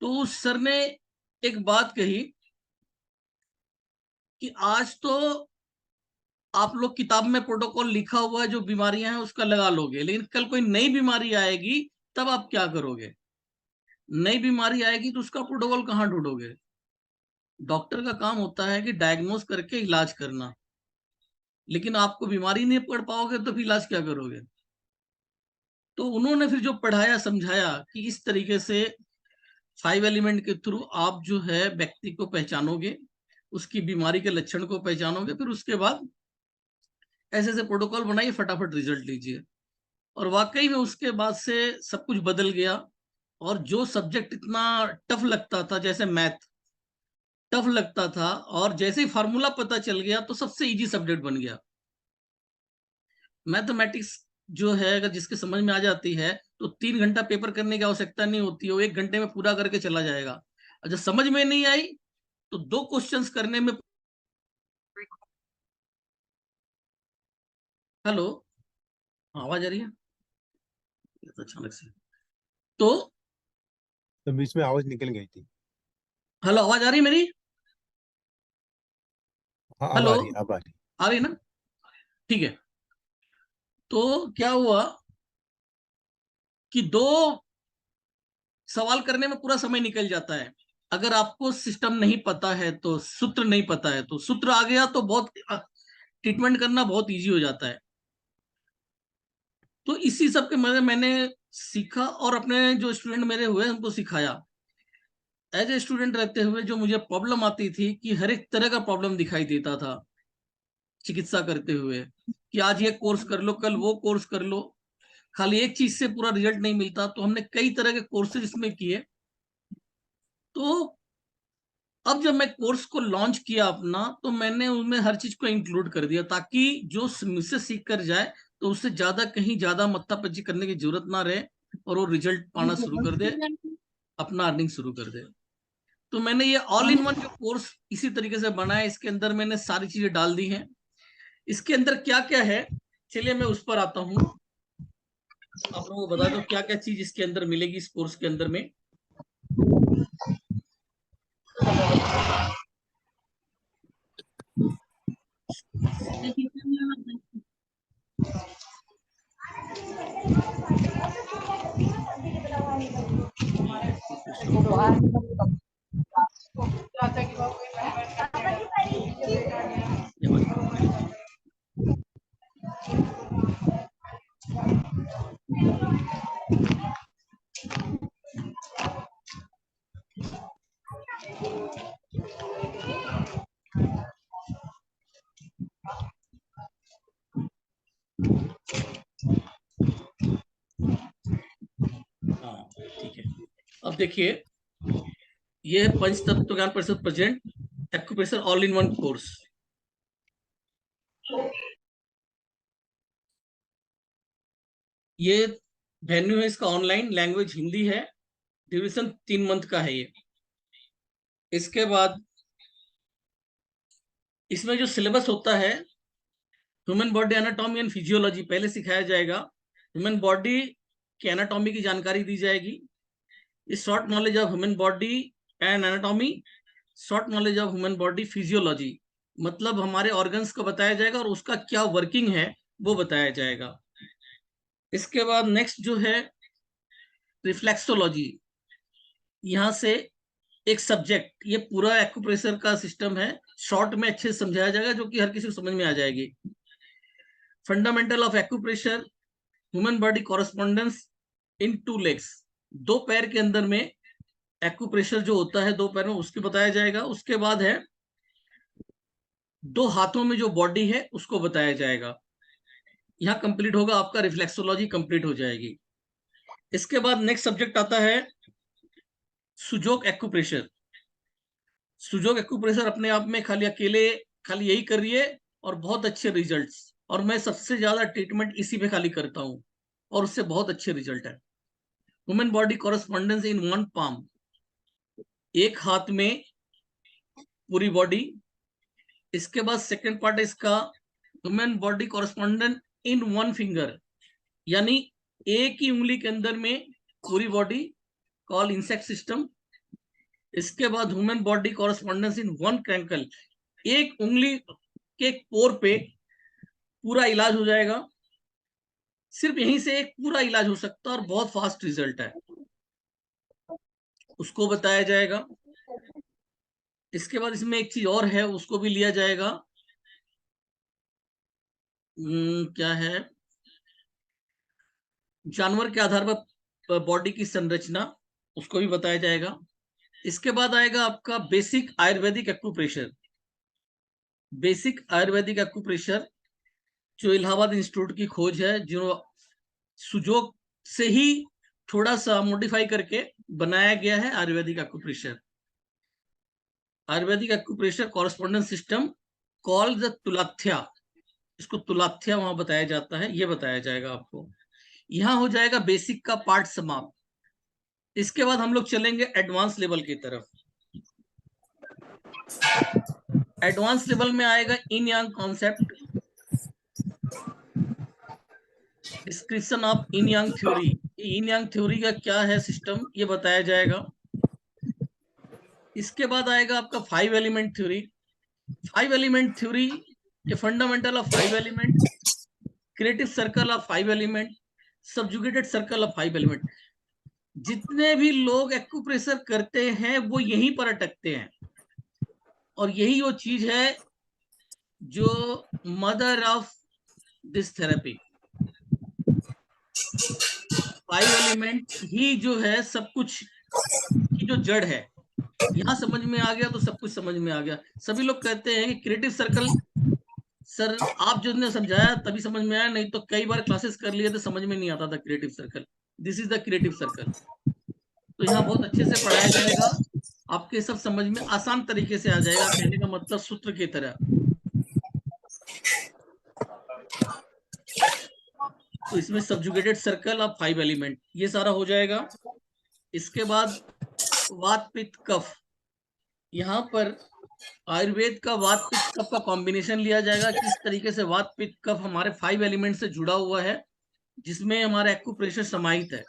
तो उस सर ने एक बात कही कि आज तो आप लोग किताब में प्रोटोकॉल लिखा हुआ है जो बीमारियां हैं उसका लगा लोगे, लेकिन कल कोई नई बीमारी आएगी तब आप क्या करोगे? नई बीमारी आएगी तो उसका प्रोटोकॉल कहाँ ढूंढोगे? डॉक्टर का काम होता है कि डायग्नोज करके इलाज करना, लेकिन आपको बीमारी नहीं पकड़ पाओगे तो फिर इलाज क्या करोगे? तो उन्होंने फिर जो पढ़ाया समझाया कि इस तरीके से 5 एलिमेंट के थ्रू आप जो है व्यक्ति को पहचानोगे, उसकी बीमारी के लक्षण को पहचानोगे, फिर उसके बाद ऐसे ऐसे प्रोटोकॉल बनाइए, फटाफट रिजल्ट लीजिए। और वाकई में उसके बाद से सब कुछ बदल गया। और जो सब्जेक्ट इतना टफ लगता था, जैसे मैथ टफ लगता था, और जैसे ही फार्मूला पता चल गया तो सबसे इजी सब्जेक्ट बन गया। मैथमेटिक्स जो है अगर जिसके समझ में आ जाती है तो 3 घंटा पेपर करने की आवश्यकता नहीं होती है, वो 1 घंटे में पूरा करके चला जाएगा। और जब समझ में नहीं आई तो 2 क्वेश्चंस करने में। हेलो, आवाज आ रही है? ये तो अचानक से। तो तो बीच में आवाज निकल गई थी। हेलो, आवाज आ रही है मेरी? हाँ, अब हेलो, आ रही है, अब आ रही आ रही है ना? ठीक है। तो क्या हुआ कि 2 सवाल करने में पूरा समय निकल जाता है। अगर आपको सिस्टम नहीं पता है तो, सूत्र नहीं पता है तो, सूत्र आ गया तो बहुत ट्रीटमेंट करना बहुत इजी हो जाता है। तो इसी सब के मैंने सीखा और अपने जो स्टूडेंट मेरे हुए उनको सिखाया। एज ए स्टूडेंट रहते हुए जो मुझे प्रॉब्लम आती थी कि हर एक तरह का प्रॉब्लम दिखाई देता था चिकित्सा करते हुए, कि आज ये कोर्स कर लो, कल वो कोर्स कर लो, खाली एक चीज से पूरा रिजल्ट नहीं मिलता। तो हमने कई तरह के कोर्सेज इसमें किए। तो अब जब मैं कोर्स को लॉन्च किया अपना, तो मैंने उसमें हर चीज को इंक्लूड कर दिया ताकि जो मुझसे सीख कर जाए तो उससे ज्यादा कहीं ज्यादा मत्थापच्ची करने की जरूरत ना रहे, और वो रिजल्ट पाना शुरू कर दे, अपना अर्निंग शुरू कर दे। तो मैंने ये ऑल इन वन जो कोर्स इसी तरीके से बनाया, इसके अंदर मैंने सारी चीजें डाल दी हैं। इसके अंदर क्या क्या है, चलिए मैं उस पर आता हूँ। आप लोगों को बता दो क्या क्या चीज इसके अंदर मिलेगी इस कोर्स के अंदर में। हाँ, ठीक है। अब देखिए, ये है पंच तत्व ज्ञान परिषद present acupressure all in one course. ये वेन्यू है इसका ऑनलाइन, लैंग्वेज हिंदी है, ड्यूरेशन 3 मंथ का है ये। इसके बाद इसमें जो सिलेबस होता है, human body anatomy and physiology पहले सिखाया जाएगा। ह्यूमन बॉडी की एनाटॉमी की जानकारी दी जाएगी। इस short knowledge of human body and anatomy, short knowledge of human body physiology, मतलब हमारे ऑर्गन्स को बताया जाएगा और उसका क्या वर्किंग है वो बताया जाएगा। इसके बाद नेक्स्ट जो है रिफ्लेक्सोलॉजी। यहाँ से एक सब्जेक्ट, ये पूरा एक्यूप्रेशर का सिस्टम है, शॉर्ट में अच्छे से समझाया जाएगा जो कि हर किसी को समझ में आ जाएगी। Fundamental of acupressure, human body correspondence in 2 legs, 2 पैर के अंदर में एक्यूप्रेशर जो होता है 2 पैर में उसके बताया जाएगा। उसके बाद है 2 हाथों में जो बॉडी है उसको बताया जाएगा। यहाँ कंप्लीट होगा आपका, रिफ्लेक्सोलॉजी कंप्लीट हो जाएगी। इसके बाद नेक्स्ट सब्जेक्ट आता है सुजोक एक्यूप्रेशर। सुजोक एक्यूप्रेशर अपने आप में खाली अकेले खाली यही कर रही है और बहुत अच्छे रिजल्ट्स, और मैं सबसे ज्यादा ट्रीटमेंट इसी पे खाली करता हूँ और उससे बहुत अच्छे रिजल्ट है। ह्यूमन बॉडी कॉरेस्पॉन्डेंस इन 1 palm, एक हाथ में पूरी बॉडी। इसके बाद सेकेंड पार्ट है इसका ह्यूमन बॉडी कॉरेस्पॉन्डेंट इन 1 फिंगर, यानी एक ही उंगली के अंदर में पूरी बॉडी, कॉल इंसेक्ट सिस्टम। इसके बाद human body correspondence in one क्रैंकल, एक उंगली के पोर पे पूरा इलाज हो जाएगा। सिर्फ यहीं से एक पूरा इलाज हो सकता है और बहुत फास्ट रिजल्ट है, उसको बताया जाएगा। इसके बाद इसमें एक चीज और है, उसको भी लिया जाएगा। क्या है, जानवर के आधार पर बॉडी की संरचना, उसको भी बताया जाएगा। इसके बाद आएगा आपका basic Ayurvedic acupressure. Basic Ayurvedic acupressure जो इलाहाबाद इंस्टीट्यूट की खोज है, जो सुजोग से ही थोड़ा सा मॉडिफाई करके बनाया गया है ayurvedic acupressure. Ayurvedic acupressure correspondence system called the तुलाथ्या, इसको तुलाथ्या वहां बताया जाता है, ये बताया जाएगा आपको। यहाँ हो जाएगा बेसिक का पार्ट समाप्त। इसके बाद हम लोग चलेंगे एडवांस लेवल की तरफ। एडवांस लेवल में आएगा yin yang concept, description of yin yang theory. Yin yang theory का क्या है सिस्टम, ये बताया जाएगा। इसके बाद आएगा आपका 5 एलिमेंट थ्योरी। 5 एलिमेंट थ्योरी, ये fundamental of 5 element, creative circle of 5 element, सबजुगेटेड circle of 5 element. जितने भी लोग एक्यूप्रेशर करते हैं वो यहीं पर अटकते हैं, और यही वो चीज है जो mother of this therapy. 5 element ही जो है सब कुछ की जो जड़ है। यहाँ समझ में आ गया तो सब कुछ समझ में आ गया। सभी लोग कहते हैं कि क्रिएटिव सर्कल, सर आप जो ने समझाया तभी समझ में आया, नहीं तो कई बार क्लासेस कर लिए तो समझ में नहीं आता था creative circle. This is the creative circle. तो यहाँ बहुत अच्छे से पढ़ाया जाएगा, आपके सब समझ में आसान तरीके से आ जाएगा, कहने का मतलब सूत्र की तरह। तो इसमें सबजुगेटेड सर्कल ऑफ 5 एलिमेंट, ये सारा हो जाएगा। इसके बाद वात पित्त कफ, यहाँ पर आयुर्वेद का वात पित्त कफ का कॉम्बिनेशन लिया जाएगा, किस तरीके से वात पित्त कफ हमारे 5 एलिमेंट से जुड़ा हुआ है, जिसमें हमारा एक्यूप्रेशर समाहित है।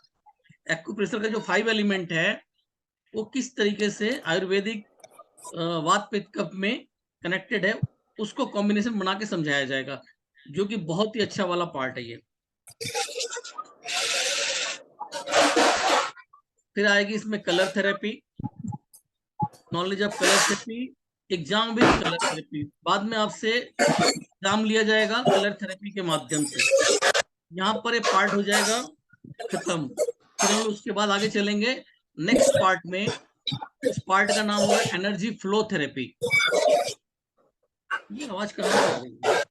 एक्यूप्रेशर का जो 5 एलिमेंट है वो किस तरीके से आयुर्वेदिक वात पित्त कफ में कनेक्टेड है, उसको कॉम्बिनेशन बना के समझाया जाएगा, जो कि बहुत ही अच्छा वाला पार्ट है ये। फिर आएगी इसमें colour therapy, knowledge of colour therapy, exam with colour therapy. बाद में आपसे एग्जाम लिया जाएगा कलर थेरेपी के माध्यम से। यहाँ पर ये पार्ट हो जाएगा खत्म। फिर हम लोग उसके बाद आगे चलेंगे नेक्स्ट पार्ट में। उस पार्ट का नाम होगा एनर्जी फ्लो थेरेपी। ये आवाज कहाँ से आ रही है,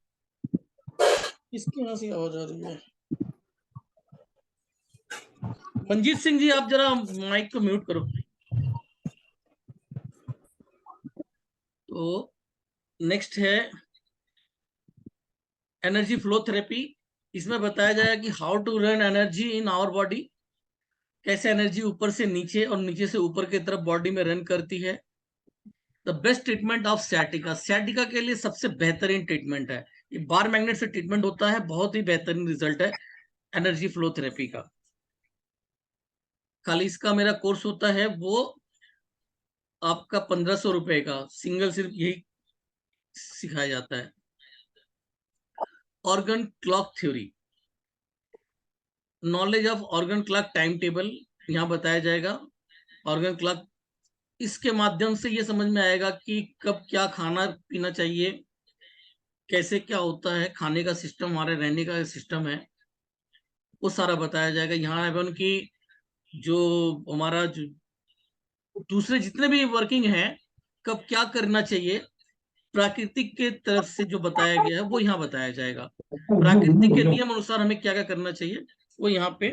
किसकी यहाँ से आवाज आ रही है? मंजीत सिंह जी, आप जरा माइक को म्यूट करो। तो नेक्स्ट है एनर्जी फ्लो थेरेपी। इसमें बताया जाएगा कि how to run energy in our body, कैसे एनर्जी ऊपर से नीचे और नीचे से ऊपर की तरफ बॉडी में रन करती है। द बेस्ट ट्रीटमेंट ऑफ सैटिका, सैटिका के लिए सबसे बेहतरीन ट्रीटमेंट है ये, बार मैग्नेट से ट्रीटमेंट होता है, बहुत ही बेहतरीन रिजल्ट है एनर्जी फ्लो थेरेपी का। खाली इसका मेरा कोर्स होता है वो आपका 1500 रुपए का, सिंगल सिर्फ यही सिखाया जाता है। Organ clock theory, knowledge of organ clock time table यहाँ बताया जाएगा। ऑर्गन क्लॉक, इसके माध्यम से ये समझ में आएगा कि कब क्या खाना पीना चाहिए, कैसे क्या होता है खाने का सिस्टम, हमारे रहने का सिस्टम है, वो सारा बताया जाएगा। यहाँ है उनकी जो हमारा जो दूसरे जितने भी वर्किंग है, कब क्या करना चाहिए, प्राकृतिक के तरफ से जो बताया गया है वो यहाँ बताया जाएगा। प्राकृतिक के नियम अनुसार हमें क्या क्या करना चाहिए वो यहाँ पे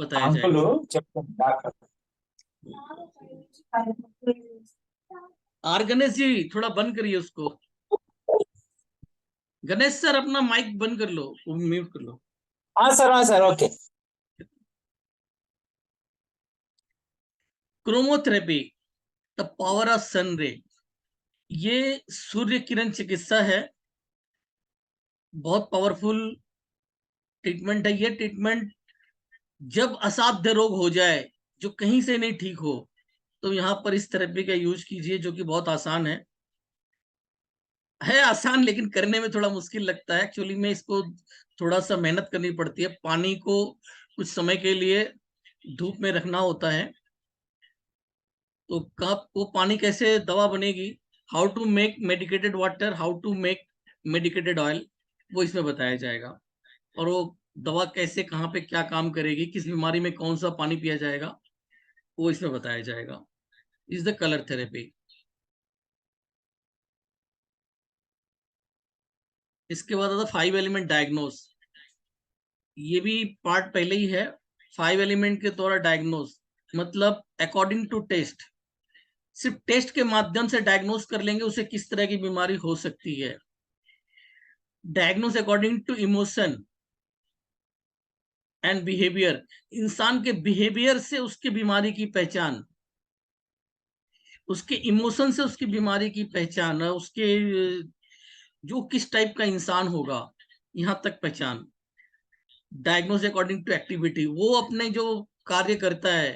बताया जाएगा। आर गणेश जी थोड़ा बंद करिए उसको। गणेश सर अपना माइक बंद कर लो, म्यूट कर लो। हाँ sir okay. Chromotherapy, the power of sun ray, ये सूर्य किरण चिकित्सा है, बहुत पावरफुल ट्रीटमेंट है ये। ट्रीटमेंट जब असाध्य रोग हो जाए, जो कहीं से नहीं ठीक हो, तो यहाँ पर इस थेरेपी का यूज कीजिए, जो कि बहुत आसान है आसान, लेकिन करने में थोड़ा मुश्किल लगता है। एक्चुअली में इसको थोड़ा सा मेहनत करनी पड़ती है। पानी को कुछ समय के लिए धूप में रखना होता है। तो कब वो पानी कैसे दवा बनेगी, how to make medicated water, how to make medicated oil, वो इसमें बताया जाएगा। और वो दवा कैसे, कहाँ पे क्या काम करेगी, किस बीमारी में कौन सा पानी पिया जाएगा, वो इसमें बताया जाएगा। Is the colour therapy. इसके बाद आता 5 एलिमेंट डायग्नोस। ये भी पार्ट पहले ही है। 5 एलिमेंट के द्वारा डायग्नोस मतलब अकॉर्डिंग टू टेस्ट, सिर्फ टेस्ट के माध्यम से डायग्नोस कर लेंगे उसे किस तरह की बीमारी हो सकती है। Diagnose according to emotion and behaviour, इंसान के बिहेवियर से उसके बीमारी की पहचान, उसके इमोशन से उसकी बीमारी की पहचान, उसके जो किस टाइप का इंसान होगा यहां तक पहचान। डायग्नोस अकॉर्डिंग टू एक्टिविटी, वो अपने जो कार्य करता है,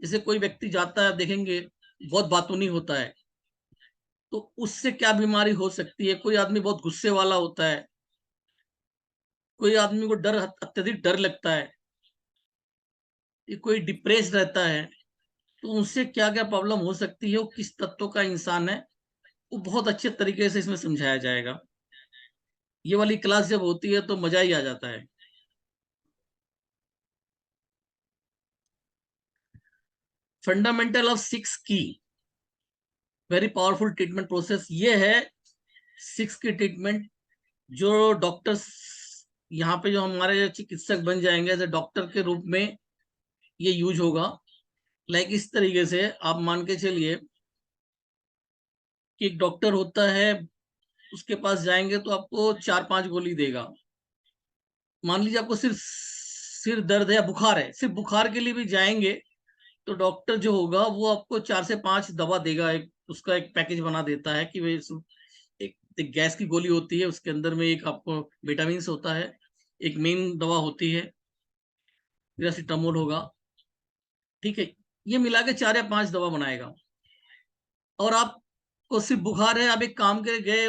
जैसे कोई व्यक्ति जाता है, देखेंगे बहुत बातूनी होता है, तो उससे क्या बीमारी हो सकती है। कोई आदमी बहुत गुस्से वाला होता है, कोई आदमी को डर, अत्यधिक डर लगता है, कोई डिप्रेस रहता है, तो उनसे क्या क्या प्रॉब्लम हो सकती है, वो किस तत्व का इंसान है, वो बहुत अच्छे तरीके से इसमें समझाया जाएगा। ये वाली क्लास जब होती है तो मजा ही आ जाता है। फंडामेंटल ऑफ 6 की, वेरी पावरफुल ट्रीटमेंट प्रोसेस ये है। 6 की ट्रीटमेंट जो डॉक्टर्स, यहाँ पे जो हमारे चिकित्सक बन जाएंगे एज ए डॉक्टर के रूप में, ये यूज होगा। लाइक इस तरीके से आप मान के चलिए कि एक डॉक्टर होता है, उसके पास जाएंगे तो आपको 4-5 गोली देगा। मान लीजिए आपको सिर्फ सिर दर्द है या बुखार है, सिर्फ बुखार के लिए भी जाएंगे तो डॉक्टर जो होगा वो आपको 4 से 5 दवा देगा। एक उसका एक पैकेज बना देता है कि वे एक गैस की गोली होती है, उसके अंदर में एक आपको विटामिन होता है, एक मेन दवा होती है, पैरासीटामोल होगा। ठीक है, ये मिला के 4 या 5 दवा बनाएगा। और आपको सिर्फ बुखार है, आप एक काम के गए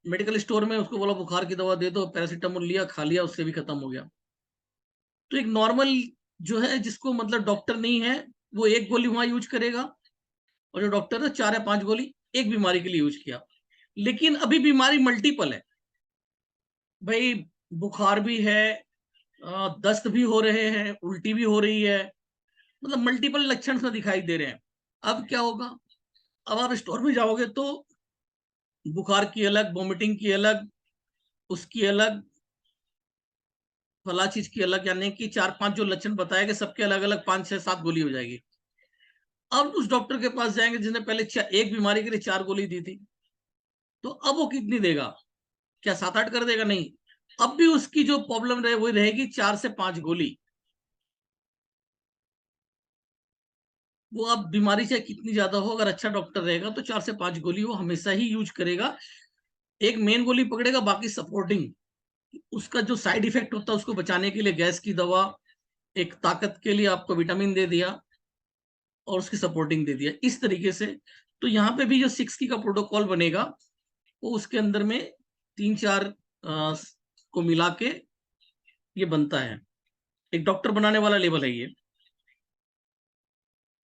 मेडिकल स्टोर में, उसको बोला बुखार की दवा दे दो, पैरासीटामोल लिया, खा लिया, उससे भी खत्म हो गया। तो एक नॉर्मल जो है, जिसको मतलब डॉक्टर नहीं है, वो एक गोली वहां यूज करेगा, और जो डॉक्टर है 4 या 5 गोली एक बीमारी के लिए यूज किया। लेकिन अभी बीमारी मल्टीपल है भाई, बुखार भी है, दस्त भी हो रहे हैं, उल्टी भी हो रही है, मतलब मल्टीपल लक्षण से दिखाई दे रहे हैं। अब क्या होगा, अब आप स्टोर में जाओगे तो बुखार की अलग, वोमिटिंग की अलग, उसकी अलग, फला चीज की अलग, यानी कि 4-5 जो लक्षण बताए गए सबके अलग अलग 5-6-7 गोली हो जाएगी। अब उस डॉक्टर के पास जाएंगे जिसने पहले एक बीमारी के लिए 4 गोली दी थी, तो अब वो कितनी देगा, क्या 7-8 कर देगा? नहीं, अब भी उसकी जो प्रॉब्लम रहे वही रहेगी, 4 से 5 गोली। वो अब बीमारी चाहे कितनी ज्यादा हो, अगर अच्छा डॉक्टर रहेगा तो 4 से 5 गोली वो हमेशा ही यूज करेगा। एक मेन गोली पकड़ेगा, बाकी सपोर्टिंग, उसका जो साइड इफेक्ट होता है उसको बचाने के लिए गैस की दवा, एक ताकत के लिए आपको विटामिन दे दिया, और उसकी सपोर्टिंग दे दिया, इस तरीके से। तो यहाँ पे भी जो 6 की का प्रोटोकॉल बनेगा, वो उसके अंदर में 3-4 को मिला के ये बनता है। एक डॉक्टर बनाने वाला लेवल है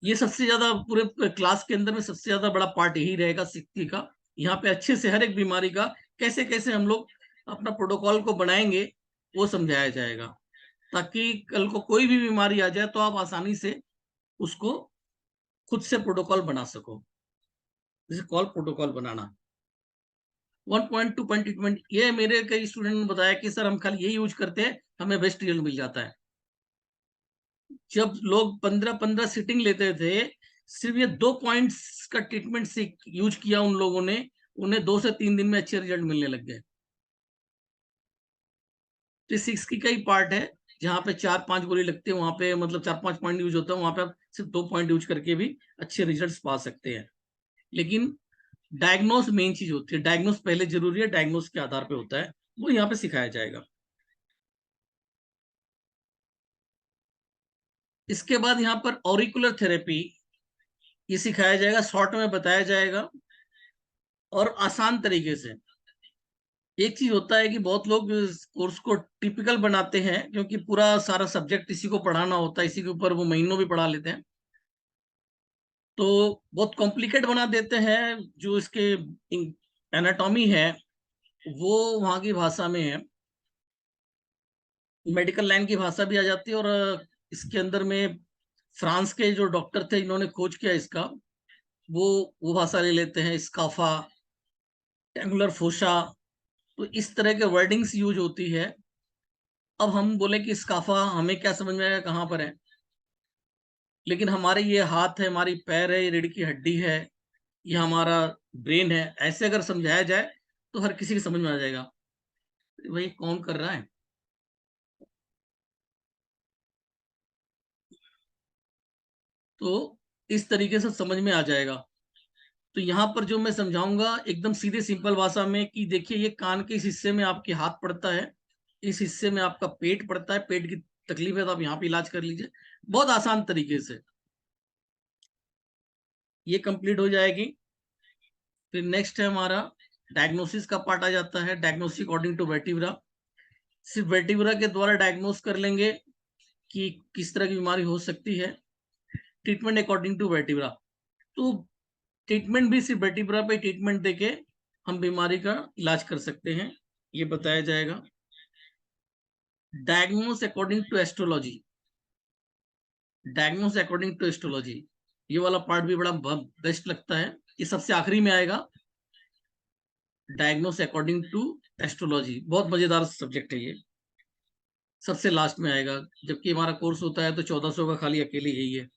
ये सबसे ज्यादा पूरे क्लास के अंदर में सबसे ज्यादा बड़ा पार्ट यही रहेगा 6 का। यहाँ पे अच्छे से हर एक बीमारी का कैसे कैसे हम लोग अपना प्रोटोकॉल को बनाएंगे वो समझाया जाएगा, ताकि कल को कोई भी बीमारी आ जाए तो आप आसानी से उसको खुद से प्रोटोकॉल बना सको। जैसे कॉल प्रोटोकॉल बनाना। 1.2 ट्रीटमेंट, ये मेरे कई स्टूडेंट ने बताया कि सर हम खाली यही यूज करते हैं, हमें बेस्ट रिजल्ट मिल जाता है। जब लोग 15-15 सीटिंग लेते थे, सिर्फ ये 2 पॉइंट्स का ट्रीटमेंट से यूज किया उन लोगों ने, उन्हें 2 से 3 दिन में अच्छे रिजल्ट मिलने लग गए। तो 6 की कई पार्ट है, जहां पे 4-5 गोली लगते हैं, वहां पे मतलब 4-5 पॉइंट यूज होता है, वहां पे आप सिर्फ 2 पॉइंट यूज करके भी अच्छे रिजल्ट पा सकते हैं। लेकिन डायग्नोस मेन चीज होती है, डायग्नोस पहले जरूरी है, डायग्नोस के आधार पे होता है, वो यहाँ पे सिखाया जाएगा। इसके बाद यहाँ पर ऑरिकुलर थेरेपी, ये सिखाया जाएगा, शॉर्ट में बताया जाएगा और आसान तरीके से। एक चीज होता है कि बहुत लोग इस कोर्स को टिपिकल बनाते हैं, क्योंकि पूरा सारा सब्जेक्ट इसी को पढ़ाना होता है, इसी के ऊपर वो महीनों भी पढ़ा लेते हैं, तो बहुत कॉम्प्लिकेट बना देते हैं। जो इसके एनाटॉमी है वो वहाँ की भाषा में है, मेडिकल लाइन की भाषा भी आ जाती है। और इसके अंदर में फ्रांस के जो डॉक्टर थे इन्होंने खोज किया इसका, वो भाषा ले लेते हैं, स्काफा, एंगुलर फोशा, तो इस तरह के वर्डिंग्स यूज होती है। अब हम बोले कि स्काफा हमें क्या समझ में आएगा कहाँ पर है, लेकिन हमारे ये हाथ है, हमारी पैर है, ये रीढ़ की हड्डी है, ये हमारा ब्रेन है, ऐसे अगर समझाया जाए तो हर किसी की समझ में आ जाएगा भाई कौन कर रहा है। तो इस तरीके से समझ में आ जाएगा। तो यहाँ पर जो मैं समझाऊंगा एकदम सीधे सिंपल भाषा में कि देखिए ये कान के इस हिस्से में आपके हाथ पड़ता है, इस हिस्से में आपका पेट पड़ता है, पेट की तकलीफ है तो आप यहाँ पे इलाज कर लीजिए, बहुत आसान तरीके से ये कंप्लीट हो जाएगी। फिर नेक्स्ट है हमारा डायग्नोसिस का पार्ट आ जाता है, डायग्नोसिस अकॉर्डिंग टू वर्टिब्रा। सिर्फ वर्टिब्रा के द्वारा डायग्नोस कर लेंगे कि किस तरह की बीमारी हो सकती है। ट्रीटमेंट अकॉर्डिंग टू वर्टिब्रा, तो ट्रीटमेंट भी सिर्फ वर्टिब्रा पे ट्रीटमेंट देके हम बीमारी का इलाज कर सकते हैं, ये बताया जाएगा। Diagnose according to astrology, diagnose according to astrology, ये वाला पार्ट भी बड़ा बेस्ट लगता है, ये सबसे आखिरी में आएगा। डायग्नोस अकॉर्डिंग टू एस्ट्रोलॉजी बहुत मजेदार सब्जेक्ट है ये, सबसे लास्ट में आएगा, जबकि हमारा कोर्स होता है तो 1400 का खाली अकेले यही है।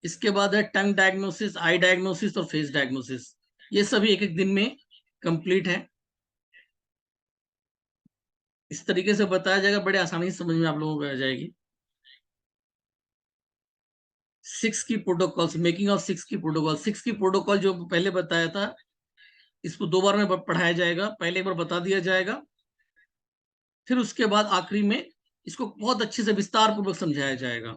इसके बाद है टंग डायग्नोसिस, आई डायग्नोसिस और फेस डायग्नोसिस, ये सभी एक एक दिन में कंप्लीट है। इस तरीके से बताया जाएगा, बड़े आसानी से समझ में आप लोगों को आ जाएगी। 6 की प्रोटोकॉल्स, मेकिंग ऑफ 6 की प्रोटोकॉल, 6 की प्रोटोकॉल जो पहले बताया था इसको 2 बार में पढ़ाया जाएगा, पहले एक बार बता दिया जाएगा, फिर उसके बाद आखिरी में इसको बहुत अच्छे से विस्तार पूर्वक समझाया जाएगा।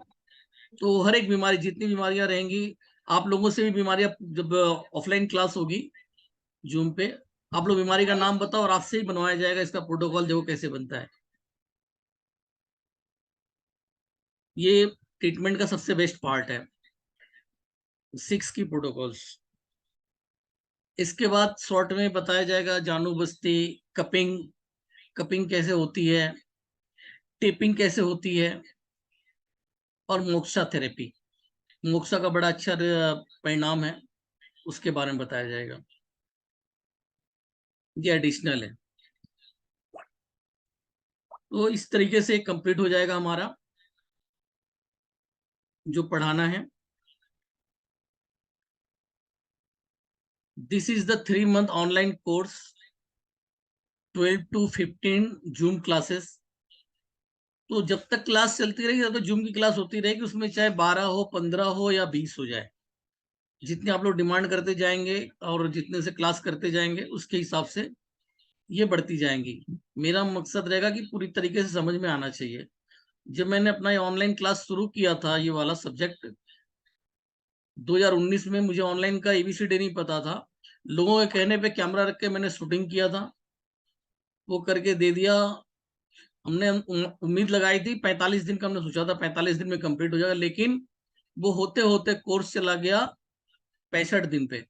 तो हर एक बीमारी, जितनी बीमारियां रहेंगी, आप लोगों से भी बीमारियां, जब ऑफलाइन क्लास होगी जूम पे, आप लोग बीमारी का नाम बताओ और आपसे ही बनवाया जाएगा इसका प्रोटोकॉल जो कैसे बनता है। ये ट्रीटमेंट का सबसे बेस्ट पार्ट है, 6 की प्रोटोकॉल्स। इसके बाद शॉर्ट में बताया जाएगा जानू बस्ती, कपिंग, कपिंग कैसे होती है, टेपिंग कैसे होती है, और मोक्सा थेरेपी, मोक्सा का बड़ा अच्छा परिणाम है, उसके बारे में बताया जाएगा। ये एडिशनल है। तो इस तरीके से कंप्लीट हो जाएगा हमारा जो पढ़ाना है। This is the 3 month online course, 12 to 15 zoom classes. तो जब तक क्लास चलती रहेगी तब तक जूम की क्लास होती रहेगी, उसमें चाहे 12 हो, 15 हो या 20 हो जाए, जितने आप लोग डिमांड करते जाएंगे और जितने से क्लास करते जाएंगे उसके हिसाब से ये बढ़ती जाएंगी। मेरा मकसद रहेगा कि पूरी तरीके से समझ में आना चाहिए। जब मैंने अपना ये ऑनलाइन क्लास शुरू किया था, ये वाला सब्जेक्ट 2019 में, मुझे ऑनलाइन का एबीसीडी नहीं पता था, लोगों के कहने पे कैमरा रख के मैंने शूटिंग किया था, वो करके दे दिया। हमने उम्मीद लगाई थी 45 दिन का, हमने सोचा था 45 दिन में कंप्लीट हो जाएगा, लेकिन वो होते होते कोर्स चला गया 65 दिन पे,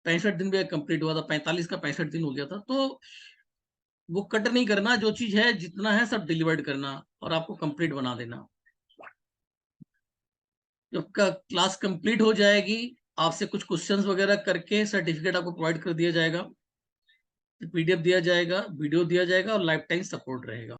65 दिन में कंप्लीट हुआ था, 45 का 65 दिन हो गया था। तो वो कट नहीं करना, जो चीज है जितना है सब डिलीवर्ड करना और आपको कंप्लीट बना देना। जब का क्लास कंप्लीट हो जाएगी, आपसे कुछ क्वेश्चंस वगैरह करके सर्टिफिकेट आपको प्रोवाइड कर दिया जाएगा, पीडीएफ दिया जाएगा, वीडियो दिया जाएगा और लाइफ टाइम सपोर्ट रहेगा।